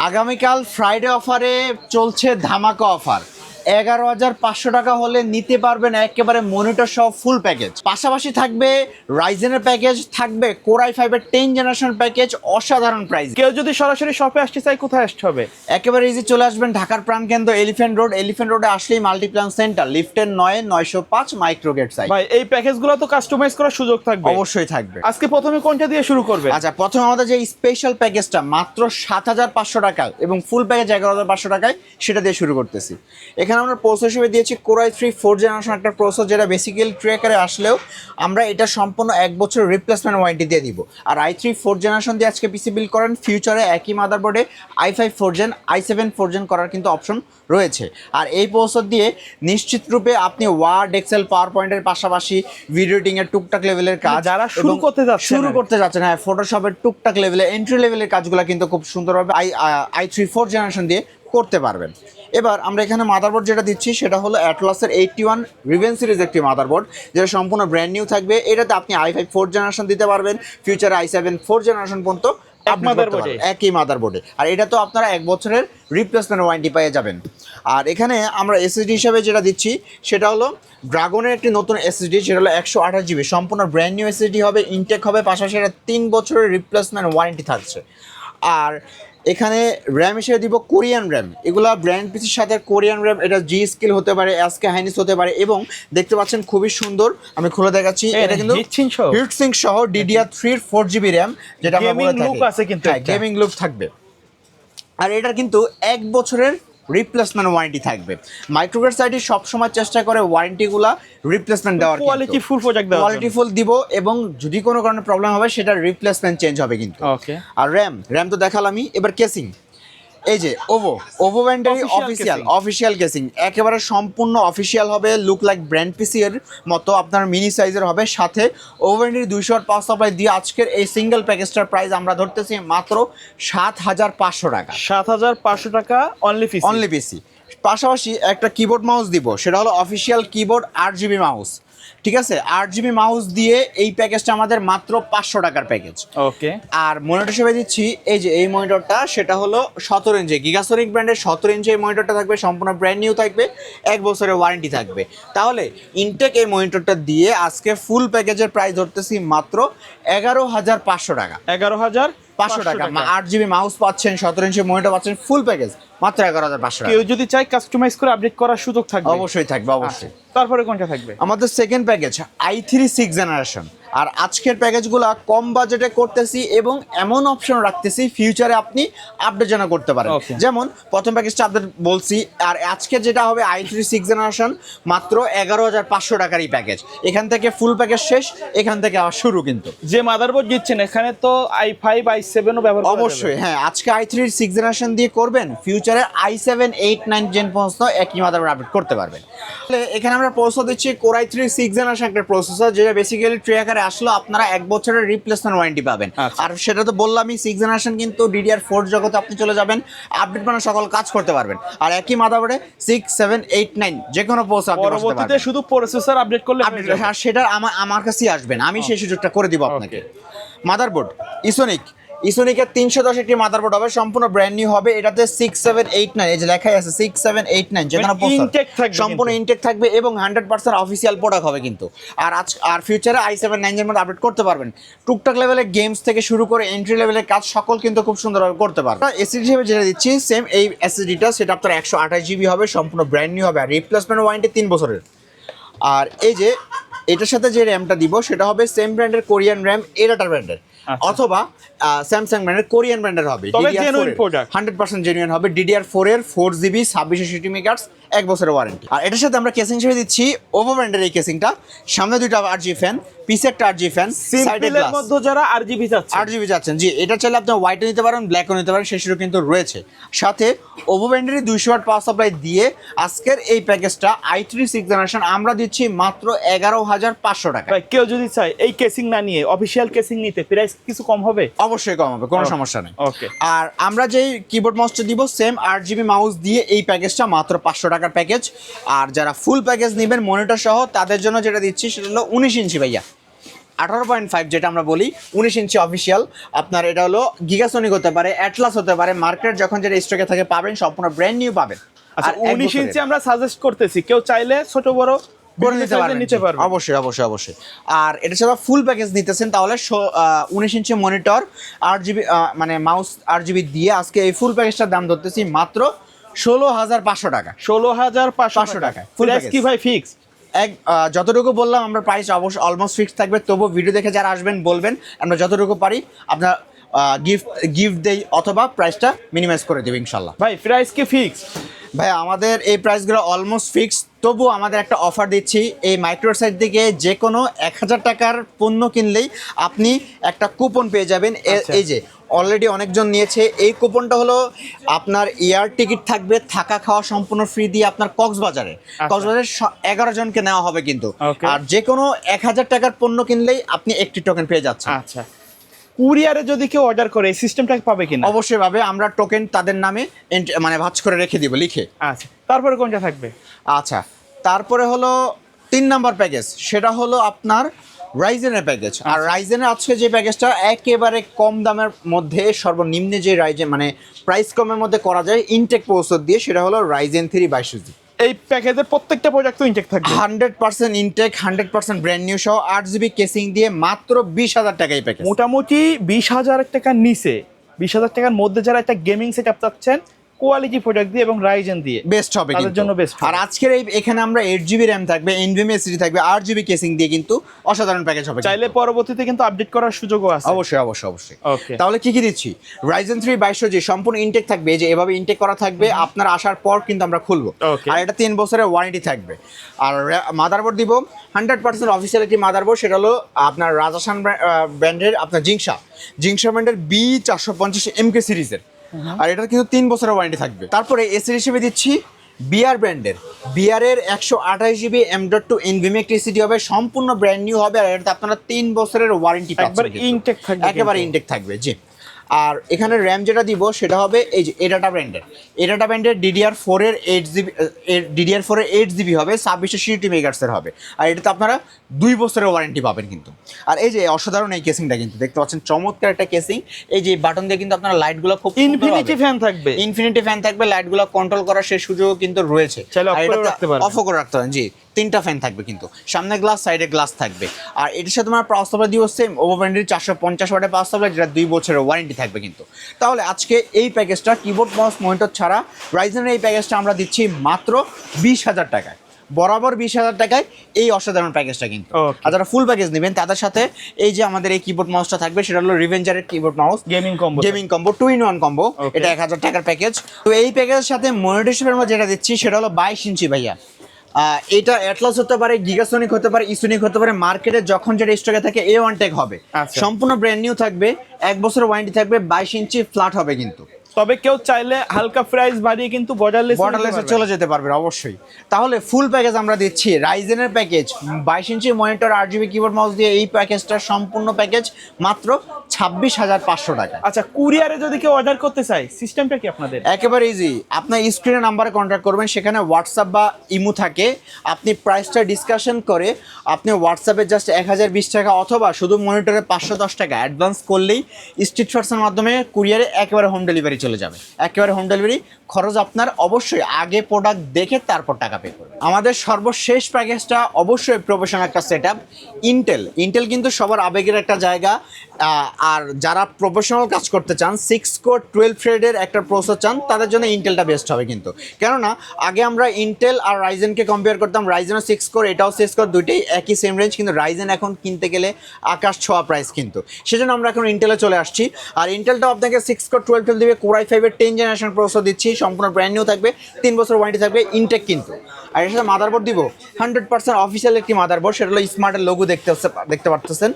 আগামীকাল ফ্রাইডে অফারে চলছে ধামাকা অফার। 11,500 টাকা হলে নিতে পারবেন একেবারে মনিটর সহ ফুল প্যাকেজ। পাশাপাশি থাকবে রাইজেনের প্যাকেজ, থাকবে কোরাই 5-এর 10 জেনারেশন প্যাকেজ, অসাধারণ প্রাইস। কেউ যদি সরাসরি শপে আসতে চায় কোথায় আসতে হবে? একেবারে ইজি, চলে আসবেন ঢাকার প্রাণকেন্দ্র এলিফ্যান্ট রোডে আসলেই মাল্টিপ্ল্যান সেন্টার, লিফটের 9-905 মাইক্রোগেট সাইট। ভাই এই প্যাকেজগুলো তো কাস্টমাইজ করার সুযোগ থাকবে? অবশ্যই থাকবে। আজকে প্রথমে কোনটা দিয়ে শুরু করবে? আচ্ছা, প্রথমে আমাদের যে স্পেশাল প্যাকেজটা মাত্র 7,500 টাকা এবং ফুল প্যাকেজ 11,500 টাকায়, সেটা দিয়ে শুরু করতেছি। এখানে আমরা প্রসেসর হিসেবে দিয়েছি কোরাই 3 4 জেনারেশন একটা প্রসেসর, যেটা বেসিক্যালি ট্রেকারে আসলেও আমরা এটা সম্পূর্ণ 1 বছর রিপ্লেসমেন্ট ওয়ারেন্টি দিয়ে দিব। আর i3 4 জেনারেশন দিয়ে আজকে পিসি বিল্ড করেন, ফিউচারে একই মাদারবোর্ডে i5 4 জেন i7 4 জেন করার কিন্তু অপশন রয়েছে। আর এই প্রসেসর দিয়ে নিশ্চিত রূপে আপনি ওয়ার্ড, এক্সেল, পাওয়ার পয়েন্টের পাশাপাশি ভিডিও এডিটিং এর টুকটাক লেভেলের কাজ যারা শুরু করতে যাচ্ছেন, হ্যাঁ, ফটোশপের টুকটাক লেভেলে এন্ট্রি লেভেলের কাজগুলো কিন্তু খুব সুন্দরভাবে i3 4 জেনারেশন দিয়ে করতে পারবেন। এবার আমরা এখানে মাদারবোর্ড যেটা দিচ্ছি সেটা হলো অ্যাটলাসের 81 রিভেন সিরিজ একটি মাদারবোর্ড, যেটা সম্পূর্ণ ব্র্যান্ড নিউ থাকবে। এটাতে আপনি i5 4 জেনারেশন দিতে পারবেন, ফিউচারে i7 4 জেনারেশন পর্যন্ত একই মাদারবোর্ডে। আর এটা তো আপনারা 1 বছরের রিপ্লেসমেন্ট ওয়ারেন্টি পেয়ে যাবেন। আর এখানে আমরা এসএসডি হিসাবে যেটা দিচ্ছি সেটা হলো ড্রাগনের একটি নতুন এসএসডি, যেটা হলো 128 জিবি, সম্পূর্ণ ব্র্যান্ড নিউ এসএসডি হবে, ইনটেক হবে, পাশাপাশি এটা 3 বছরের রিপ্লেসমেন্ট ওয়ারেন্টি থাকছে। আর এখানে র্যাম হিসেবে দিব কোরিয়ান র্যাম। এগুলা ব্র্যান্ড পিসির সাথে কোরিয়ান র্যাম, এটা জি স্কিল হতে পারে, এসকে হাইনিস হতে পারে, এবং দেখতে পাচ্ছেন খুবই সুন্দর, আমি খুলে দেখাচ্ছি। এটা কিন্তু হিটসিঙ্ক সহ DDR3 4GB র্যাম, যেটা আমরা বলে থাকি, লুক আছে কিন্তু গেমিং লুক থাকবে। আর এটা কিন্তু 1 বছরের রিপ্লেসমেন্ট ওয়ারেন্টি থাকবে। মাইক্রোগেট সাইডে সবসময় চেষ্টা করে ওয়ারেন্টিগুলা রিপ্লেসমেন্ট দেওয়ার, কোয়ালিটি ফুল প্রোডাক্ট দেওয়ার, কোয়ালিটি ফুল দিব, এবং যদি কোনো কারণে প্রবলেম হবে সেটা রিপ্লেসমেন্ট চেঞ্জ হবে কিন্তু। ওকে। আর র্যাম তো দেখালামই। এবার কেসিং, এই যে ওভো ব্র্যান্ডের অফিসিয়াল কেসিং, একেবারে সম্পূর্ণ অফিসিয়াল হবে, লুক লাইক ব্র্যান্ড পিসি এর মতো আপনার মিনি সাইজের হবে, সাথে ওভো ব্র্যান্ডের 200 ওয়াট পাওয়ার সাপ্লাই দিয়ে আজকের এই সিঙ্গেল প্যাকেজটার প্রাইস আমরা ধরতেছি মাত্র 7,500 টাকা। 7,500 টাকা অনলি পিসি। পাশাপাশি একটা কিবোর্ড মাউস দিব, সেটা হলো অফিসিয়াল কিবোর্ড 8GB মাউস, ঠিক আছে? 8GB মাউস দিয়ে এই প্যাকেজটা আমাদের মাত্র 500 টাকার প্যাকেজ। ওকে। আর মনিটর হিসেবে দিচ্ছি এই যে এই মনিটরটা, সেটা হলো 17 ইঞ্চি গিগাসোনিক ব্র্যান্ডের 17 ইঞ্চি এই মনিটরটা থাকবে, সম্পূর্ণ ব্র্যান্ড নিউ থাকবে, 1 বছরের ওয়ারেন্টি থাকবে। তাহলে ইনটেক এই মনিটরটা দিয়ে আজকে ফুল প্যাকেজের প্রাইস ধরতেছি মাত্র 11,500 টাকা। 11,500 টাকা। 8GB মাউস পাচ্ছেন, 17 ইঞ্চি মনিটর পাচ্ছেন, ফুল প্যাকেজ মাত্র 11,500 টাকা। কেউ যদি চায় কাস্টমাইজ করে আপডেট করার সুযোগ থাকবে? অবশ্যই থাকবে, অবশ্যই। তারপরে কোনটা থাকবে? আমাদের সেকেন্ড প্যাকেজ i3 6 জেনারেশন। আর আজকের প্যাকেজগুলো কম বাজেটে করতেছি এবং এমন অপশন রাখতেছি ফিউচারে আপনি আপডেট যেন করতে পারেন। যেমন প্রথম প্যাকেজটা আপডেট বলছি, আর আজকে যেটা হবে i3 6 জেনারেশন মাত্র 11,500 টাকারই প্যাকেজ। এখান থেকে ফুল প্যাকেজ শেষ, এখান থেকে আবার শুরু। কিন্তু যে মাদারবোর্ড দিচ্ছেন এখানে তো i5 i7 ও ব্যবহার করা যাবে? অবশ্যই, হ্যাঁ। আজকে i3 6 জেনারেশন দিয়ে করবেন, ফিউচারে i7 8 9 জেন পর্যন্ত একই মাদারবোর্ড আপডেট করতে পারবেন। এখানে আমরা প্রসেসর দিচ্ছি কোরাই 3 6 জেনারেশন একটা প্রসেসর, যেটা বেসিক্যালি ট্রেকারে আসলে আপনারা 1 বছরের রিপ্লেসমেন্ট ওয়ারেন্টি পাবেন। আর সেটা তো বললামই, 6 জেনারেশন কিন্তু DDR4 জগতে আপনি চলে যাবেন, আপডেট বানানো সকল কাজ করতে পারবেন। আর একই মাদারবোর্ডে 6 7 8 9 যে কোনো প্রসেসর আপনি করতে পারবেন। পরবর্তীতে শুধু প্রসেসর আপডেট করলে আর সেটা আমার কাছেই আসবেন, আমি সেই সুযোগটা করে দিব আপনাকে। মাদারবোর্ড ইসোনিকের 310 একটি মাদারবোর্ড হবে, সম্পূর্ণ ব্র্যান্ড নিউ হবে। এটাতে 6 7 8 9 এই যে লেখাই আছে 6 7 8 9 যে কোনো প্রসেসর সম্পূর্ণ ইনটেক থাকবে এবং 100% অফিসিয়াল প্রোডাক্ট হবে কিন্তু। আর ফিউচারে i7 9 এর মধ্যে আপডেট করতে পারবেন। টুকটাক লেভেলের গেমস থেকে শুরু করে এন্ট্রি লেভেলের কাজ সকল কিন্তু খুব সুন্দরভাবে করতে পারবেন। এসএসডি হিসেবে যেটা দিচ্ছি সেম এই এসএসডিটা, সেটা আপনার 128GB হবে, সম্পূর্ণ ব্র্যান্ড নিউ হবে, আর রিপ্লেসমেন্ট ওয়ারেন্টি 3 বছরের। আর এই যে এটার সাথে যে র্যামটা দিব সেটা হবে সেম ব্র্যান্ডের কোরিয়ান র্যাম, এডাটা ব্র্যান্ডের, অথবা স্যামসাং ব্র্যান্ডের কোরিয়ান ব্র্যান্ডের হবে, 100% জেনুইন হবে, DDR4 এর 4GB 2660 মেগাহার্টজ, 1 বছরের ওয়ারেন্টি। আর এটার সাথে আমরা কেসিং হিসেবে দিচ্ছি ওভো ব্র্যান্ডের এই কেসিংটা, সামনে দুইটা RGB ফ্যান, পিছে একটা RGB ফ্যান, সাইডে গ্লাস। মধ্যে যারা RGB চাচ্ছেন, জি, এটা চাইলে আপনি হোয়াইটও নিতে পারেন, ব্ল্যাকও নিতে পারেন, সেটাও কিন্তু রয়েছে। সাথে ওভো ব্র্যান্ডের 200 ওয়াট পাওয়ার সাপ্লাই দিয়ে আজকের এই প্যাকেজটা i3 6 জেনারেশন আমরা দিচ্ছি মাত্র 11,500 টাকা। কেউ যদি চায় এই কেসিং না নিয়ে অফিসিয়াল কেসিং নিতে, প্রাইস কিছু কম হবে? অবশ্যই কম হবে, কোনো সমস্যা নেই। ওকে। আর আমরা যেই কিবোর্ড মাউসটা দিব সেম 8GB মাউস দিয়ে এই প্যাকেজটা মাত্র 500 টাকার প্যাকেজ। আর যারা ফুল প্যাকেজ নেবেন মনিটর সহ, তাদের জন্য যেটা দিচ্ছি সেটা হলো 19 ইঞ্চি ভাইয়া, 18.5 যেটা আমরা বলি 19 ইঞ্চি অফিসিয়াল, আপনার এটা হলো গিগাসনিক হতে পারে, অ্যাটলাস হতে পারে, মার্কেট যখন যেটা স্টকে থাকে পাবেন, সম্পূর্ণ ব্র্যান্ড নিউ পাবেন। আচ্ছা, আর 19 ইঞ্চি আমরা সাজেস্ট করতেছি, কেউ চাইলে ছোট বড় করে নিতে পারবেন। অবশ্যই অবশ্যই অবশ্যই। আর এটা ছাড়া ফুল প্যাকেজ নিতেছেন তাহলে 19 ইঞ্চি মনিটর, 8GB মানে মাউস 8GB দিয়ে আজকে এই ফুল প্যাকেজটার দাম ধরতেছি মাত্র 16,500 টাকা। 16,500 টাকা। ফুল প্রাইস প্যাকেজ কি ভাই ফিক্স? যতটুকু বললাম আমরা প্রাইস অবশ্যই অলমোস্ট ফিক্স থাকবে, তবু ভিডিও দেখে যারা আসবেন বলবেন, আমরা যতটুকু পারি আপনার গিফট দেই অথবা প্রাইসটা মিনিমাইজ করে দেব ইনশাল্লাহ। ভাই প্রাইস কি ফিক্স? ভাই আমাদের এই প্রাইসগুলো অলমোস্ট ফিক্স, তবু আমাদের একটা অফার দিচ্ছি, এই মাইক্রোর সাইড থেকে যে কোনো 1000 টাকার পণ্য কিনলেই আপনি একটা কুপন পেয়ে যাবেন। এই যে অলরেডি অনেকজন নিয়েছে, এই কুপনটা হলো আপনার এয়ার টিকিট থাকবে, থাকা খাওয়া সম্পূর্ণ ফ্রি দিয়ে আপনার কক্সবাজারে 11 জনকে নেওয়া হবে কিন্তু। আর যে কোনো 1000 টাকার পণ্য কিনলেই আপনি একটি টোকেন পেয়ে যাচ্ছেন। আচ্ছা, কুরিয়ারে যদি কেউ অর্ডার করে এই সিস্টেমটা পাবে কিনা? অবশ্যই পাবে, আমরা টোকেন তাদের নামে মানে ভাঁজ করে রেখে দিব লিখে। আচ্ছা, তারপরে কোনটা থাকবে? আচ্ছা, তারপরে হলো 3 নাম্বার প্যাকেজ, সেটা হলো আপনার রাইজেনের প্যাকেজ। আর রাইজেনের আজকে যে প্যাকেজটা একেবারে কম দামের মধ্যে, সর্বনিম্নে যে রাইজেন মানে প্রাইস কমের মধ্যে করা যায় ইনটেক প্রসেসর দিয়ে, সেটা হলো রাইজেন 3 22GB। এই প্যাকেজের প্রত্যেকটা প্রোডাক্ট তো ইনটেক থাকবে 100% ইনটেক, 100% ব্র্যান্ড নিউ সহ 8GB কেসিং দিয়ে মাত্র 20,000 টাকা এই প্যাকেজ। মোটামুটি 20,000 টাকার নিচে, 20,000 টাকার মধ্যে যারা একটা গেমিং সেটআপ চাচ্ছেন কোয়ালিটি প্রোডাক্ট দিয়ে এবং রাইজেন দিয়ে, বেস্ট হবে তাদের কিন্তু জন্য বেস্ট। আর আজকের এখানে আমরা 8GB র্যাম থাকবে, NVMe SSD থাকবে, 8GB কেসিং দিয়ে কিন্তু অসাধারণ প্যাকেজ হবে। চাইলে পরবর্তীতে কিন্তু আপডেট করার সুযোগও আছে। অবশ্যই অবশ্যই অবশ্যই। ওকে, তাহলে কি কি দিচ্ছি? Ryzen 3 2200G সম্পূর্ণ ইনটেক থাকবে, এই যে এভাবে ইনটেক করা থাকবে, আপনার আসার পর কিন্তু আমরা খুলবো। আর এটা 3 বছরের ওয়ারেন্টি থাকবে। আর মাদারবোর্ড দিব 100% অফিসিয়াল একটি মাদারবোর্ড, সেটা হলো আপনার রাজাসান ব্র্যান্ডের, আপনার জিংসা ব্র্যান্ডের B450 MK সিরিজের। আর এটা কিন্তু 3 বছরের ওয়ারেন্টি থাকবে। তারপরে এসির হিসেবে দিচ্ছি বিআর ব্র্যান্ডের, বিআরের 128GB M.2 NVMe SSD হবে, সম্পূর্ণ ব্র্যান্ড নিউ হবে। আর এটাতে আপনারা 3 বছরের ওয়ারেন্টি পাচ্ছেন, ইনটেক থাকবে, একেবারে ইনটেক থাকবে। জি, আর এখানে র্যাম যেটা দিব সেটা হবে এই যে এডাটা ব্র্যান্ডের DDR4 এর 8GB হবে, 2660 মেগাহার্টজের হবে। আর এটাতে আপনারা 2 বছরের ওয়ারেন্টি পাবেন কিন্তু। আর এই যে অসাধারণ এই কেসিংটা কিন্তু দেখতে পাচ্ছেন, চমৎকার একটা কেসিং। এই যে বাটন দিয়ে কিন্তু আপনারা লাইটগুলো খুব ইনফিনিটি ফ্যান থাকবে, লাইটগুলো কন্ট্রোল করার সেই সুযোগ কিন্তু রয়েছে, অফ করে রাখতে পারেন। জি, 3টা ফ্যান থাকবে কিন্তু, সামনে গ্লাস, সাইডে গ্লাস থাকবে। আর এটার সাথে আমরা পাওয়ার সাপ্লাই দিব সেম ওভো ব্র্যান্ডের 450 ওয়াটের পাওয়ার সাপ্লাই, যেটা 2 বছরের ওয়ারেন্টি থাকবে কিন্তু। তাহলে আজকে এই প্যাকেজটা কিবোর্ড মাউস মনিটর ছাড়া রাইজেনের এই প্যাকেজটা আমরা দিচ্ছি মাত্র 20,000 টাকায়, বরাবর 20,000 টাকায় এই অসাধারণ প্যাকেজটা কিন্তু। আর যারা ফুল প্যাকেজ নেবেন তাদের সাথে এই যে আমাদের এই কিবোর্ড মাউসটা থাকবে, সেটা হলো রিভেঞ্জারের keyboard mouse gaming combo 2-in-1 combo, এটা 1000 টাকার প্যাকেজ। তো এই প্যাকেজের সাথে মনিটর হিসেবে আমরা যেটা দিচ্ছি সেটা হলো 22 ইঞ্চি ভাইয়া। এটা অ্যাটলাস হতে পারে, গিগাসনিক হতে পারে, ইসোনিক হতে পারে, মার্কেটে যখন যেটা স্টকে থাকে A1 টেক হবে, সম্পূর্ণ ব্র্যান্ড নিউ থাকবে, 1 বছরের ওয়ারেন্টি থাকবে, 22 ইঞ্চি ফ্ল্যাট হবে কিন্তু। তবে কেউ চাইলে হালকা প্রাইস বাড়িয়ে কিন্তু বর্ডারলেসে চলে যেতে পারবে অবশ্যই। তাহলে ফুল প্যাকেজ আমরা দিচ্ছি রাইজেনের package, 22 inch monitor, 8GB keyboard mouse দিয়ে এই প্যাকেজটার সম্পূর্ণ প্যাকেজ মাত্র 26,500 টাকা। আচ্ছা, কুরিয়ারে যদি কেউ অর্ডার করতে চায় সিস্টেমটা কি আপনাদের? একেবারে ইজি, আপনার স্ক্রিনে নাম্বারে কন্ট্যাক্ট করবেন, সেখানে হোয়াটসঅ্যাপ বা ইমো থাকে, আপনি প্রাইসটা ডিসকাশন করে আপনি হোয়াটসঅ্যাপে জাস্ট 1020 টাকা অথবা শুধু মনিটরে 510 টাকা অ্যাডভান্স করলেই স্ট্রিট ফার্সের মাধ্যমে কুরিয়ারে একেবারে হোম ডেলিভারি চলে যাবে। একেবারে হোম ডেলিভারি খরচ আপনার, অবশ্যই আগে প্রোডাক্ট দেখে তারপর টাকা পে করবেন। আমাদের সর্বশেষ প্যাকেজটা অবশ্যই প্রফেশনাল একটা সেটআপ, ইন্টেল কিন্তু সবার আবেগের একটা জায়গা। আর যারা প্রফেশনাল কাজ করতে চান, 6 কোর 12 থ্রেডের একটা প্রসেসর চান, তাদের জন্য ইন্টেলটা বেস্ট হবে কিন্তু। কেননা আগে আমরা ইন্টেল আর রাইজেনকে কম্পেয়ার করতাম, রাইজেনও 6 কোর, এটাও 6 কোর, দুইটাই একই সেম রেঞ্জ, কিন্তু রাইজেন এখন কিনতে গেলে আকাশ ছোঁয়া প্রাইস কিন্তু। সেজন্য আমরা এখন ইন্টেলে চলে আসছি। আর ইন্টেলটাও আপনাকে 6 কোর 12 দিবে, Core i5 এর 10 জেনারেশন প্রসেসর দিচ্ছি, সম্পূর্ণ ব্র্যান্ড নিউ থাকবে, 3 বছর ওয়ারেন্টি থাকবে, ইনটেক কিন্তু। আর এর সাথে মাদারবোর্ড দিব 100% অফিসিয়াল একটি মাদারবোর্ড, সেটা হলো স্মার্টের লোগো দেখতে পারতেছেন।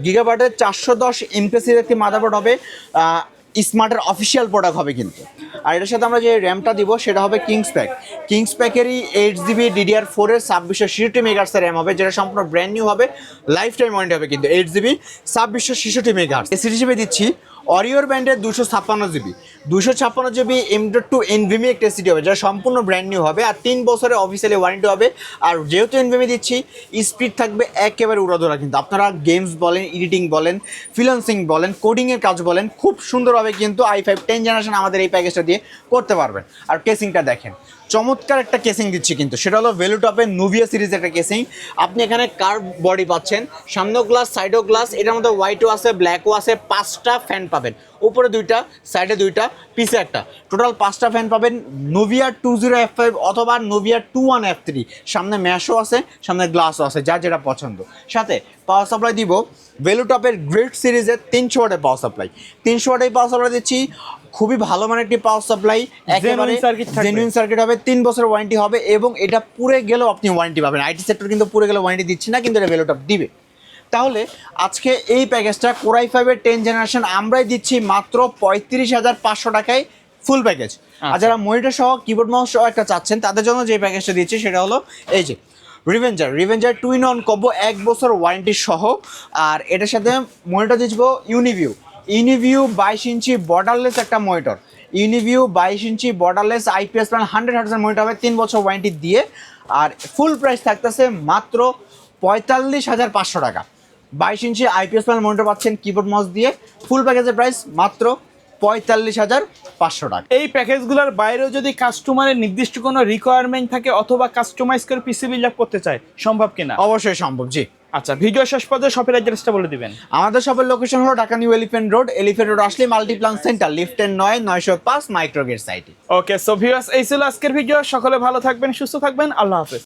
গিগাবাইটের 410 MPSের একটি মাদারবোর্ড হবে, স্মার্টের অফিসিয়াল প্রোডাক্ট হবে কিন্তু। আর এটার সাথে আমরা যে র্যামটা দিব সেটা হবে কিংস প্যাকেরই 8GB DDR4 এর 2660 মেগাহার্টজের র্যাম হবে, যেটা সম্পূর্ণ ব্র্যান্ড নিউ হবে, লাইফ টাইম ওয়ারেন্টি হবে কিন্তু। 8GB 2660 megahertz. এসি হিসেবে দিচ্ছি অরিওর ব্র্যান্ডের 256 জিবি 256 জিবি M.2 NVMe একটা এসএসডি হবে, যা সম্পূর্ণ ব্র্যান্ড নিউ হবে আর 3 বছরের অফিসিয়ালি ওয়ারেন্টি হবে। আর যেহেতু NVMe দিচ্ছি, স্পিড থাকবে একেবারে উড়াধুরা। কিন্তু আপনারা গেমস বলেন, এডিটিং বলেন, ফ্রিল্যান্সিং বলেন, কোডিংয়ের কাজ বলেন, খুব সুন্দরভাবে কিন্তু i5 10 জেনারেশন আমাদের এই প্যাকেজটা দিয়ে করতে পারবেন। আর কেসিংটা দেখেন, চমৎকার একটা কেসিং দিচ্ছি কিন্তু, সেটা হলো ভেলুটপের নুভিয়া সিরিজের একটা কেসিং। আপনি এখানে কার্ভ বডি পাচ্ছেন, সামনেও গ্লাস, সাইডও গ্লাস, এটার মধ্যে হোয়াইটও আছে, ব্ল্যাকও আছে, 5টা ফ্যান পাবেন, উপরে 2টা, সাইডে 2টা, পিছে একটা, টোটাল 5টা ফ্যান পাবেন। নোভিয়া 20F5 অথবা নোভিয়া 21F3, সামনে ম্যাশও আছে, সামনে গ্লাসও আছে, যা যেটা পছন্দ। সাথে পাওয়ার সাপ্লাই দিব ভেলুটপের গ্রেট সিরিজের 300 ওয়াটের পাওয়ার সাপ্লাই। 300 ওয়াটের পাওয়ার সাপ্লাই দিচ্ছি, খুবই ভালো মানের একটি পাওয়ার সাপ্লাই, একেবারে জেনুইন সার্কিট হবে, 3 বছরের ওয়ারেন্টি হবে এবং এটা পুড়ে গেলেও আপনি ওয়ারেন্টি পাবেন। আইটি সেক্টর কিন্তু পুড়ে গেলে ওয়ারেন্টি দিচ্ছি না, কিন্তু এটা ভেলুটপ দিবে। তাহলে আজকে এই প্যাকেজটা Core i5-এর 10 জেনারেশন আমরাই দিচ্ছি মাত্র 35,500 টাকায় ফুল প্যাকেজ। আর যারা মনিটর সহ কিবোর্ড মাউস সহ একটা চাচ্ছেন, তাদের জন্য যে প্যাকেজটা দিচ্ছি সেটা হলো এই যে রিভেঞ্জার 2-in-1 কম্বো, 1 বছর ওয়ারেন্টি সহ। আর এটার সাথে মনিটর দিয়ে দিব ইউনিভিউ 22 ইঞ্চি বর্ডারলেস একটা মনিটর, ইউনিভিউ 22 ইঞ্চি বর্ডারলেস IPS প্যানেল 100 হার্টজের মনিটর হবে 3 বছর ওয়ারেন্টি দিয়ে। আর ফুল প্রাইস থাকতেছে মাত্র 45,500 টাকা। 22 ইঞ্চি IPS প্যানেল মনিটর পাচ্ছেন কিবোর্ড মাউস দিয়ে, ফুল প্যাকেজের প্রাইস মাত্র 45,500 টাকা। এই প্যাকেজগুলোর বাইরেও যদি কাস্টমারের নির্দিষ্ট কোনো রিকোয়ারমেন্ট থাকে অথবা কাস্টমাইজ করে পিসি বিল্ড আপ করতে চায়, সম্ভব কিনা? অবশ্যই সম্ভব, জি। আচ্ছা, ভিডিও শেষ পর্যন্ত শপের অ্যাড্রেসটা বলে দিবেন। আমাদের শপের লোকেশন হলো ঢাকা নিউ এলিফ্যান্ট রোড আসলে মাল্টিপ্লান সেন্টার, লিফটের 9/905 মাইক্রোগেট সাইটে। ওকে, সো ভিউয়ার্স, এই ছিল আজকের ভিডিও। সকলে ভালো থাকবেন, সুস্থ থাকবেন, আল্লাহ হাফেজ।